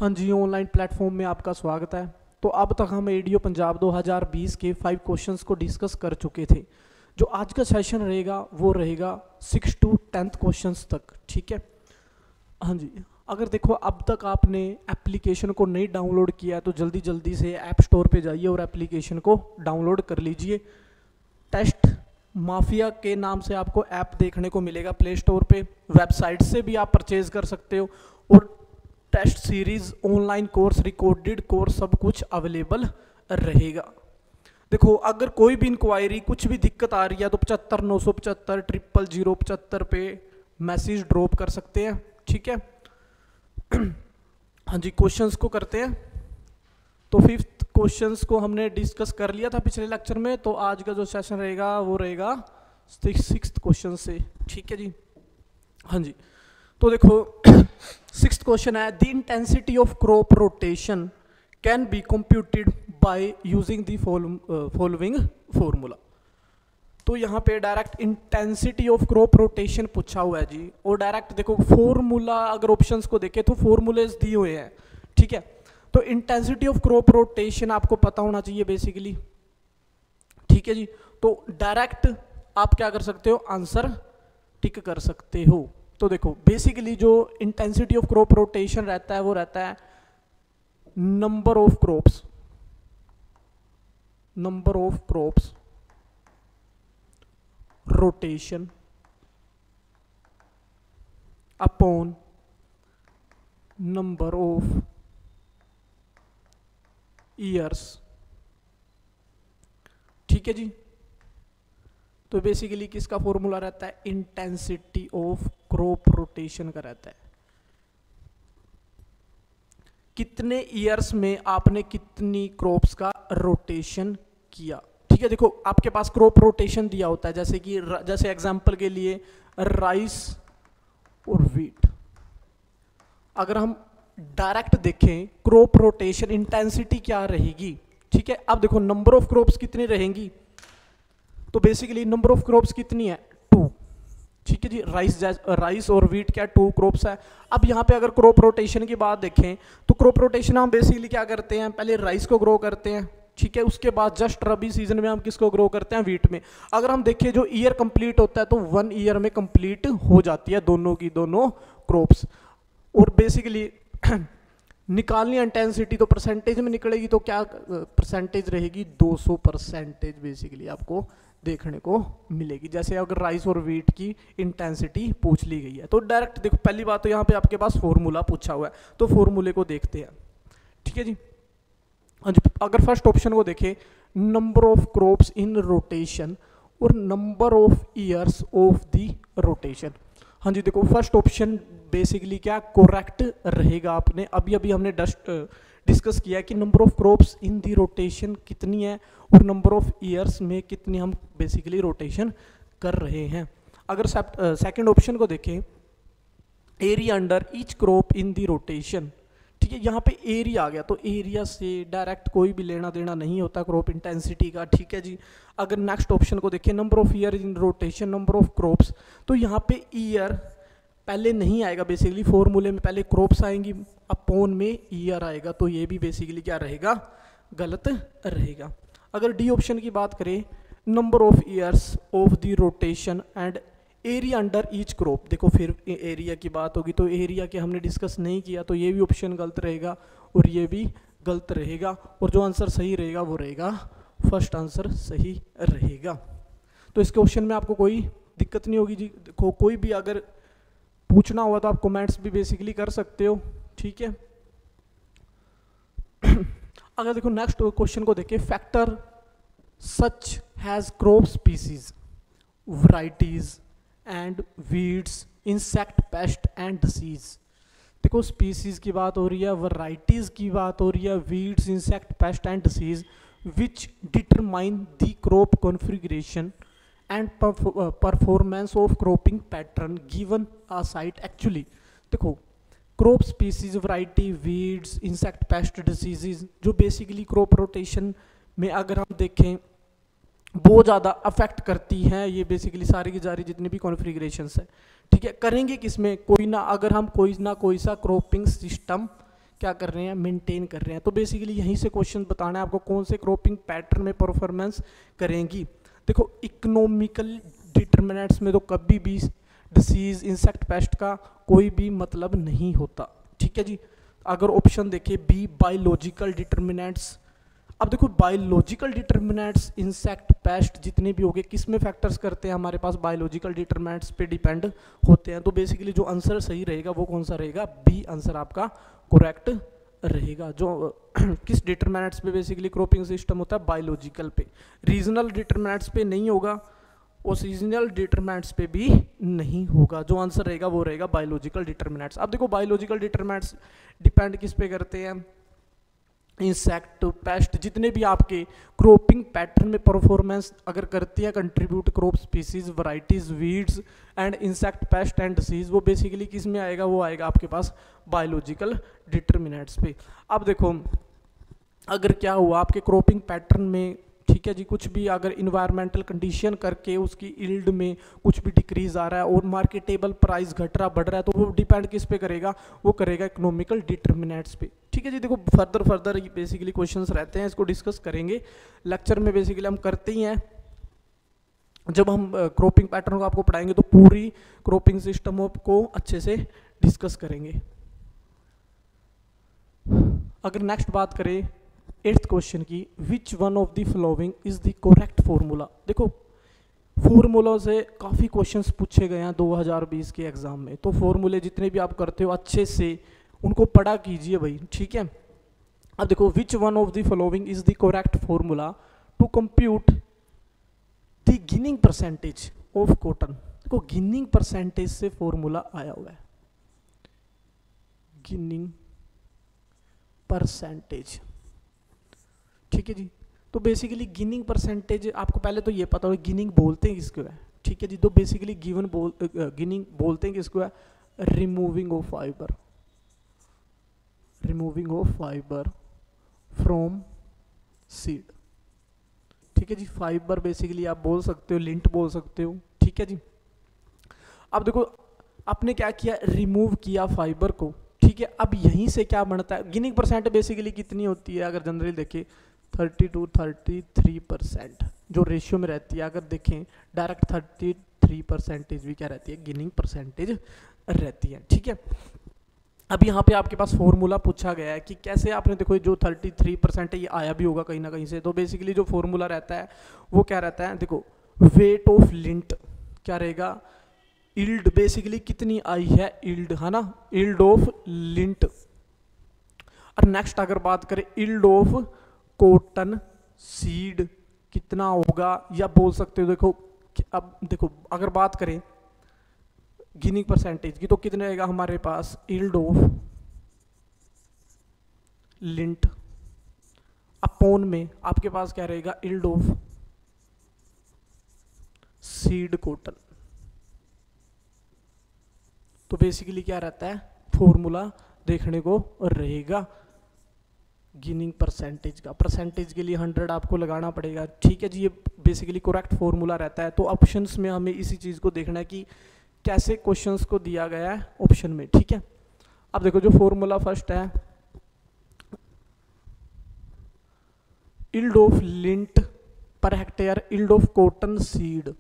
हाँ जी, online platform में आपका स्वागत है। तो अब तक हम एडीओ पंजाब 2020 के 5 क्वेश्चंस को डिस्कस कर चुके थे। जो आज का सेशन रहेगा वो रहेगा 6 to 10th क्वेश्चंस तक, ठीक है। हाँ जी, अगर देखो अब तक आपने एप्लीकेशन को नहीं डाउनलोड किया है तो जल्दी जल्दी से ऐप स्टोर पे जाइए और एप्लीकेशन को डाउनलोड कर लीजिए। टेस्ट माफिया के नाम से आपको ऐप देखने को मिलेगा प्ले स्टोर पे। वेबसाइट से भी आप परचेज कर सकते हो और test series, online course, recorded course सब कुछ अवेलेबल रहेगा। देखो अगर कोई भी इंक्वायरी, कुछ भी दिक्कत आ रही है तो 75 975 000 75 पे मैसेज ड्रॉप कर सकते हैं, ठीक है। हाँ जी, क्वेश्चंस को करते हैं। तो 5th क्वेश्चंस को हमने डिस्कस कर लिया था पिछले लेक्चर में, तो आज का जो सेशन रहेगा वो रहेगा 6th क्वेश्चन से, ठीक है जी। हाँ जी, तो देखो 6th क्वेश्चन है, the intensity of crop rotation can be computed by using the following formula. तो यहाँ पे direct intensity of crop rotation पूछा हुआ है जी, और डायरेक्ट देखो फॉर्मूला, अगर ऑप्शंस को देखें तो फॉर्मूलेज दिए हुए हैं, ठीक है। तो इंटेंसिटी ऑफ क्रॉप रोटेशन आपको पता होना चाहिए बेसिकली, ठीक है जी। तो डायरेक्ट आप क्या कर सकते हो, आंसर टिक कर सकते हो। तो देखो बेसिकली जो इंटेंसिटी ऑफ क्रॉप रोटेशन रहता है वो रहता है number of crops rotation upon number of years, ठीक है जी। तो बेसिकली किसका फॉर्मूला रहता है, इंटेंसिटी ऑफ क्रॉप रोटेशन का रहता है। कितने ईयर्स में आपने कितनी क्रॉप्स का रोटेशन किया, ठीक है। देखो आपके पास क्रॉप रोटेशन दिया होता है, जैसे एग्जांपल के लिए राइस और व्हीट। अगर हम डायरेक्ट देखें क्रॉप रोटेशन इंटेंसिटी क्या रहेगी, ठीक है। अब देखो नंबर ऑफ क्रॉप्स कितनी रहेंगी, तो बेसिकली नंबर ऑफ क्रॉप्स कितनी है, 2, ठीक है जी। राइस और व्हीट क्या 2 क्रॉप्स है। अब यहाँ पे अगर क्रॉप रोटेशन की बात देखें तो क्रॉप रोटेशन हम बेसिकली क्या करते हैं, पहले राइस को ग्रो करते हैं, ठीक है। उसके बाद जस्ट रबी सीजन में हम किसको ग्रो करते हैं, व्हीट में। अगर हम देखें जो ईयर कंप्लीट होता है तो 1 ईयर में कंप्लीट हो जाती है दोनों की दोनों क्रॉप्स। और बेसिकली निकालनी इंटेंसिटी तो परसेंटेज में निकलेगी, तो क्या परसेंटेज रहेगी, 200% बेसिकली आपको देखने को मिलेगी। जैसे अगर राइस और व्हीट की इंटेंसिटी पूछ ली गई है तो डायरेक्ट देखो, पहली बात तो यहाँ पे आपके पास फॉर्मूला पूछा हुआ है, तो फॉर्मूले को देखते हैं, ठीक है जी। अगर फर्स्ट ऑप्शन को देखें, number of crops in rotation और number of years of the rotation. हाँ जी, देखो फर्स्ट ऑप्शन बेसिकली क्या करेक्ट रहेगा। आपने अभी हमने डिस्कस किया कि number of crops in the rotation कितनी है और नंबर ऑफ ईयर्स में कितनी हम बेसिकली रोटेशन कर रहे हैं। अगर सेकंड ऑप्शन को देखें, area under each crop in the rotation, ठीक है। यहाँ पे एरिया आ गया तो एरिया से डायरेक्ट कोई भी लेना देना नहीं होता क्रॉप इंटेंसिटी का, ठीक है जी। अगर नेक्स्ट ऑप्शन को देखें, number of year in rotation number of crops, तो यहाँ पे ईयर पहले नहीं आएगा, बेसिकली फॉर्मूले में पहले क्रॉप्स आएंगी, अपॉन में ईयर आएगा, तो ये भी बेसिकली क्या रहेगा, गलत रहेगा। अगर डी ऑप्शन की बात करें, number of years of the rotation and area under each crop, देखो फिर एरिया की बात होगी तो एरिया के हमने डिस्कस नहीं किया, तो ये भी ऑप्शन गलत रहेगा और ये भी गलत रहेगा। और जो आंसर सही रहेगा वो रहेगा फर्स्ट आंसर सही रहेगा। तो इस क्वेश्चन में आपको कोई दिक्कत नहीं होगी जी। देखो कोई भी अगर पूछना हुआ तो आप कमेंट्स भी बेसिकली कर सकते हो, ठीक है। अगर देखो नेक्स्ट क्वेश्चन को देखें, factor such has crop species, varieties and weeds, insect, pest and disease. देखो स्पीसीज की बात हो रही है, वैरायटीज की बात हो रही है, weeds, insect, pest and disease which determine the crop configuration and performance of cropping pattern given a site. Actually देखो crop species, variety, weeds, insect, pest, diseases जो बेसिकली क्रॉप रोटेशन में अगर हम देखें बहुत ज़्यादा अफेक्ट करती हैं, ये बेसिकली सारी की सारी जितनी भी कॉन्फ़िगरेशंस है, ठीक है। करेंगे किसमें, कोई ना, अगर हम कोई ना कोई सा क्रॉपिंग सिस्टम क्या कर रहे हैं, मेंटेन कर रहे हैं। तो बेसिकली यहीं से क्वेश्चन बताना है आपको कौन से क्रॉपिंग पैटर्न में परफॉर्मेंस करेंगी। देखो इकोनॉमिकल डिटरमिनेंट्स में तो कभी भी डिसीज इंसेक्ट पेस्ट का कोई भी मतलब नहीं होता, ठीक है जी। अगर ऑप्शन देखिए बी बायोलॉजिकल डिटरमिनेंट्स, अब देखो बायोलॉजिकल डिटरमिनेंट्स इंसेक्ट पेस्ट जितने भी हो गए किस में फैक्टर्स करते हैं, हमारे पास बायोलॉजिकल डिटरमिनेंट्स पे डिपेंड होते हैं। तो बेसिकली जो आंसर सही रहेगा वो कौन सा रहेगा, बी आंसर आपका करेक्ट रहेगा। जो किस डिटरमिनेंट्स पे बेसिकली क्रॉपिंग सिस्टम होता है, बायोलॉजिकल पे। रीजनल डिटरमिनेंट्स पे नहीं होगा और सीजनल डिटरमिनेंट्स पे भी नहीं होगा। जो आंसर रहेगा वो रहेगा बायोलॉजिकल डिटरमिनेंट्स। अब देखो बायोलॉजिकल डिटरमिनेंट्स डिपेंड किस पे करते हैं, इंसेक्ट पेस्ट जितने भी आपके क्रॉपिंग पैटर्न में परफॉर्मेंस अगर करती है contribute crop species varieties weeds and insect pest and disease, वो बेसिकली किस में आएगा, वो आएगा आपके पास बायोलॉजिकल डिटरमिनेंट्स पे। अब देखो अगर क्या हुआ आपके क्रॉपिंग पैटर्न में, ठीक है जी, कुछ भी अगर इन्वायरमेंटल कंडीशन करके उसकी यील्ड में कुछ भी डिक्रीज आ रहा है और मार्केटेबल प्राइस घट रहा बढ़ रहा है, तो वो डिपेंड किस पे करेगा, वो करेगा इकोनॉमिकल डिटरमिनेंट्स पे, ठीक है जी। देखो फर्दर बेसिकली क्वेश्चंस रहते हैं, इसको डिस्कस करेंगे लेक्चर में। बेसिकली हम करते ही हैं जब हम क्रॉपिंग पैटर्न को आपको पढ़ाएंगे तो पूरी क्रॉपिंग सिस्टम को अच्छे से डिस्कस करेंगे। अगर नेक्स्ट बात करें 8th क्वेश्चन की, विच one of the following is the correct formula. देखो फॉर्मूला से काफ़ी क्वेश्चंस पूछे गए हैं 2020 के एग्जाम में, तो फॉर्मूले जितने भी आप करते हो अच्छे से उनको पढ़ा कीजिए भाई, ठीक है। अब देखो which one of the following is the correct formula to compute the ginning percentage of cotton. देखो गिनिंग परसेंटेज से फॉर्मूला आया हुआ है, गिनिंग परसेंटेज, ठीक है जी। तो बेसिकली गिनिंग परसेंटेज आपको पहले तो ये पता हो गिनिंग बोलते हैं किसको है, ठीक है जी। तो बेसिकली गिनिंग बोलते हैं किसको है, removing of fibre, removing of fibre from seed, ठीक है जी। फाइबर बेसिकली आप बोल सकते हो, लिंट बोल सकते हो, ठीक है जी। अब देखो आपने क्या किया, रिमूव किया फाइबर को, ठीक है। अब यहीं से क्या बनता है, गिनिंग परसेंट बेसिकली कितनी होती है, अगर जनरली देखें 30 to 33% जो रेशियो में रहती है। अगर देखें डायरेक्ट 33% भी क्या रहती है, गिनिंग परसेंटेज रहती है, ठीक है। अब यहाँ पे आपके पास फॉर्मूला पूछा गया है कि कैसे, आपने देखो जो 33% है ये आया भी होगा कहीं ना कहीं से। तो बेसिकली जो फॉर्मूला रहता है वो क्या रहता है, देखो वेट ऑफ लिंट क्या रहेगा, यील्ड बेसिकली कितनी आई है, यील्ड है ना, यील्ड ऑफ लिंट। और नेक्स्ट अगर बात करें यील्ड ऑफ कॉटन सीड कितना होगा, या बोल सकते हो देखो, अब देखो अगर बात करें गिनिंग परसेंटेज की तो कितने रहेगा हमारे पास, यील्ड ऑफ लिंट अपॉन में आपके पास क्या रहेगा, यील्ड ऑफ सीड कॉटन। तो बेसिकली क्या रहता है, फॉर्मूला देखने को रहेगा गिनिंग परसेंटेज का। परसेंटेज के लिए 100 आपको लगाना पड़ेगा, ठीक है जी। ये बेसिकली करेक्ट फॉर्मूला रहता है। तो ऑप्शंस में हमें इसी चीज को देखना है कि कैसे क्वेश्चंस को दिया गया है ऑप्शन में, ठीक है। अब देखो जो फॉर्मूला फर्स्ट है, yield of lint per hectare yield of cotton seed,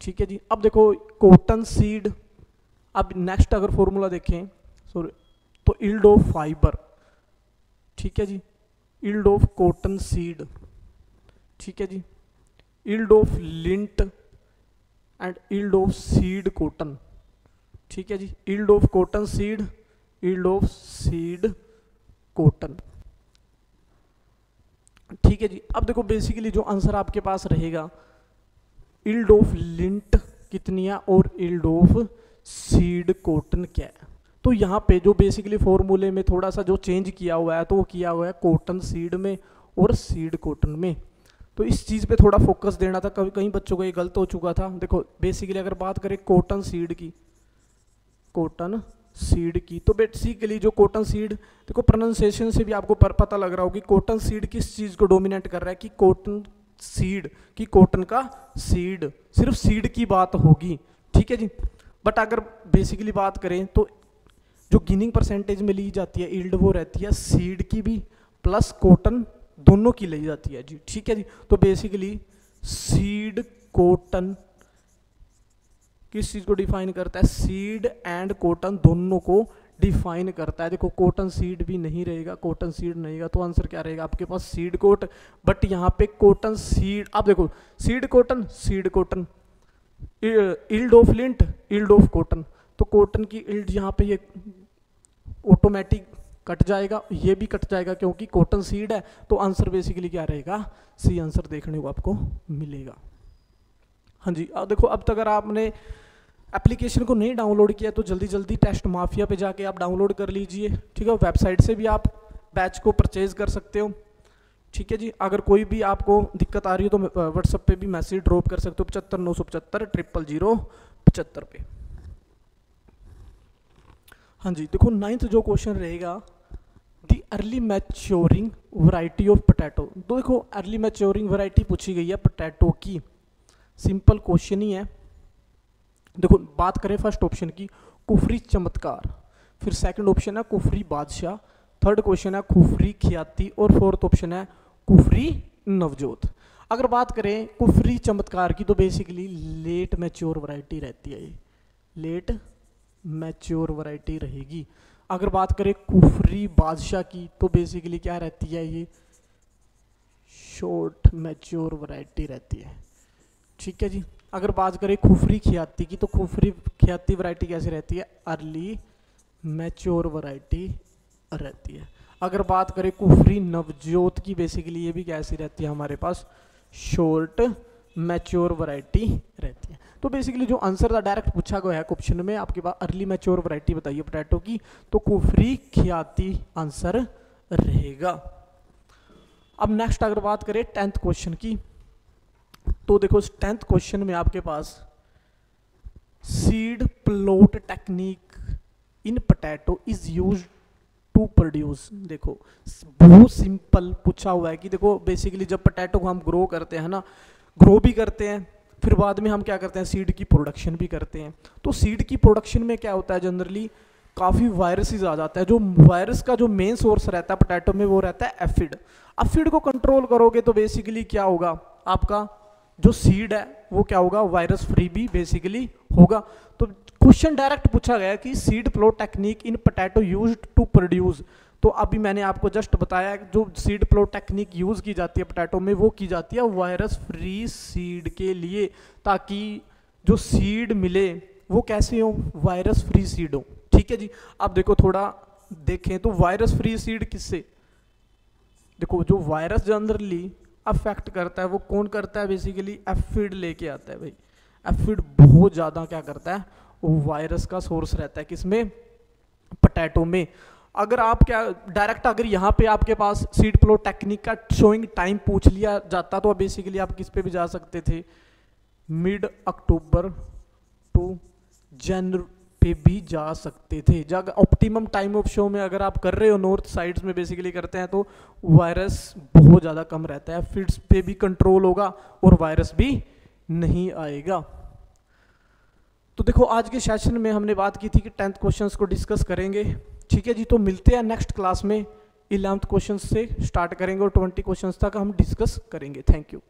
ठीक है जी। अब देखो कॉटन सीड, अब नेक्स्ट अगर फॉर्मूला देखें सॉरी तो यील्ड ऑफ फाइबर, ठीक है जी, यील्ड ऑफ कॉटन सीड, ठीक है जी, yield of lint and yield of seed cotton, ठीक है जी, yield of cotton seed, yield of seed cotton, ठीक है जी। अब देखो बेसिकली जो आंसर आपके पास रहेगा, यील्ड ऑफ लिंट कितनी है और यील्ड ऑफ सीड कॉटन क्या है। तो यहाँ पे जो बेसिकली फॉर्मूले में थोड़ा सा जो चेंज किया हुआ है, तो वो किया हुआ है कॉटन सीड में और सीड कॉटन में। तो इस चीज़ पे थोड़ा फोकस देना था, कभी कहीं बच्चों को ये गलत हो चुका था। देखो बेसिकली अगर बात करें कॉटन सीड की, कॉटन सीड की, तो बेसिकली जो कॉटन सीड, देखो प्रोनाउंसिएशन से भी आपको पता लग रहा होगा कि कॉटन सीड किस चीज़ को डोमिनेट कर रहा है, कि कॉटन सीड की, कॉटन का सीड, सिर्फ सीड की बात होगी, ठीक है जी। बट अगर बेसिकली बात करें तो जो गिनिंग परसेंटेज में ली जाती है ईल्ड वो रहती है सीड की भी प्लस कॉटन दोनों की ली जाती है जी, ठीक है जी। तो बेसिकली सीड कॉटन किस चीज़ को डिफाइन करता है, सीड एंड कॉटन दोनों को डिफाइन करता है। देखो कॉटन सीड भी नहीं रहेगा, कॉटन सीड नहीं रहेगा, तो आंसर क्या रहेगा आपके पास सीड कोट, बट यहाँ पे कॉटन सीड, आप देखो seed cotton yield of lint yield of cotton, तो कॉटन की ईल्ड यहाँ पे ये ऑटोमेटिक कट जाएगा, ये भी कट जाएगा क्योंकि कॉटन सीड है। तो आंसर बेसिकली क्या रहेगा, सी आंसर देखने को आपको मिलेगा। हाँ जी, अब देखो अब तक अगर आपने एप्लीकेशन को नहीं डाउनलोड किया तो जल्दी जल्दी टेस्ट माफिया पे जाके आप डाउनलोड कर लीजिए, ठीक है। वेबसाइट से भी आप बैच को परचेज कर सकते हो, ठीक है जी। अगर कोई भी आपको दिक्कत आ रही हो तो व्हाट्सएप पे भी मैसेज ड्रॉप कर सकते हो 75 975 000 75 पे। हाँ जी, देखो 9th जो क्वेश्चन रहेगा, दी early maturing variety of potato. तो देखो अर्ली मैच्योरिंग वैरायटी पूछी गई है पोटैटो की, सिंपल क्वेश्चन ही है। देखो बात करें फर्स्ट ऑप्शन की, कुफरी चमत्कार, फिर सेकंड ऑप्शन है कुफरी बादशाह, थर्ड क्वेश्चन है कुफरी ख्याति, और फोर्थ ऑप्शन है कुफरी नवजोत। अगर बात करें कुफरी चमत्कार की तो बेसिकली लेट मैच्योर वैरायटी रहती है, ये लेट मैच्योर वैरायटी रहेगी। अगर बात करें कुफरी बादशाह की तो बेसिकली क्या रहती है, ये शॉर्ट मैच्योर वैरायटी रहती है, ठीक है जी। अगर बात करें कुफरी ख्याति की तो कुफरी ख्याति वैरायटी कैसी रहती है, अर्ली मैच्योर वैरायटी रहती है। अगर बात करें कुफरी नवजोत की बेसिकली ये भी कैसी रहती है हमारे पास, शॉर्ट मैच्योर वैरायटी रहती है। तो बेसिकली जो आंसर था डायरेक्ट पूछा गया है क्वेश्चन में, आपके पास अर्ली मैच्योर वैरायटी बताइए पोटैटो की, तो कुफरी ख्याति आंसर रहेगा। अब नेक्स्ट अगर बात करें 10th क्वेश्चन की, तो देखो 10th क्वेश्चन में आपके पास seed plot technique in potato is used to produce. देखो बहुत सिंपल पूछा हुआ है कि देखो बेसिकली जब पोटैटो को हम ग्रो करते हैं ना, ग्रो भी करते हैं, फिर बाद में हम क्या करते हैं सीड की प्रोडक्शन भी करते हैं। तो सीड की प्रोडक्शन में क्या होता है, जनरली काफ़ी वायरसेस आ जाता है। जो वायरस का जो मेन सोर्स रहता है पोटैटो में वो रहता है एफिड। एफिड को कंट्रोल करोगे तो बेसिकली क्या होगा, आपका जो सीड है वो क्या होगा, वायरस फ्री भी बेसिकली होगा। तो क्वेश्चन डायरेक्ट पूछा गया कि seed plot technique in potato used to produce. तो अभी मैंने आपको जस्ट बताया जो सीड प्लॉट टेक्निक यूज की जाती है पोटैटो में वो की जाती है वायरस फ्री सीड के लिए, ताकि जो सीड मिले वो कैसे हो, वायरस फ्री सीड हो, ठीक है जी। अब देखो थोड़ा देखें तो वायरस फ्री सीड किससे, देखो जो वायरस जनरली अफेक्ट करता है वो कौन करता है, बेसिकली एफिड लेके आता है भाई। एफिड बहुत ज़्यादा क्या करता है, वो वायरस का सोर्स रहता है किसमें, पोटैटो में। अगर आप क्या डायरेक्ट अगर यहाँ पे आपके पास सीड प्लॉट टेक्निक का शोइंग टाइम पूछ लिया जाता तो बेसिकली आप किस पे भी जा सकते थे, मिड अक्टूबर टू जनवरी पे भी जा सकते थे। जब ऑप्टिमम टाइम ऑफ शो में अगर आप कर रहे हो नॉर्थ साइड्स में बेसिकली करते हैं तो वायरस बहुत ज़्यादा कम रहता है, फीड्स पे भी कंट्रोल होगा और वायरस भी नहीं आएगा। तो देखो आज के सेशन में हमने बात की थी कि 10th क्वेश्चंस को डिस्कस करेंगे, ठीक है जी। तो मिलते हैं नेक्स्ट क्लास में 11th क्वेश्चन से स्टार्ट करेंगे और 20 क्वेश्चंस तक हम डिस्कस करेंगे। Thank you.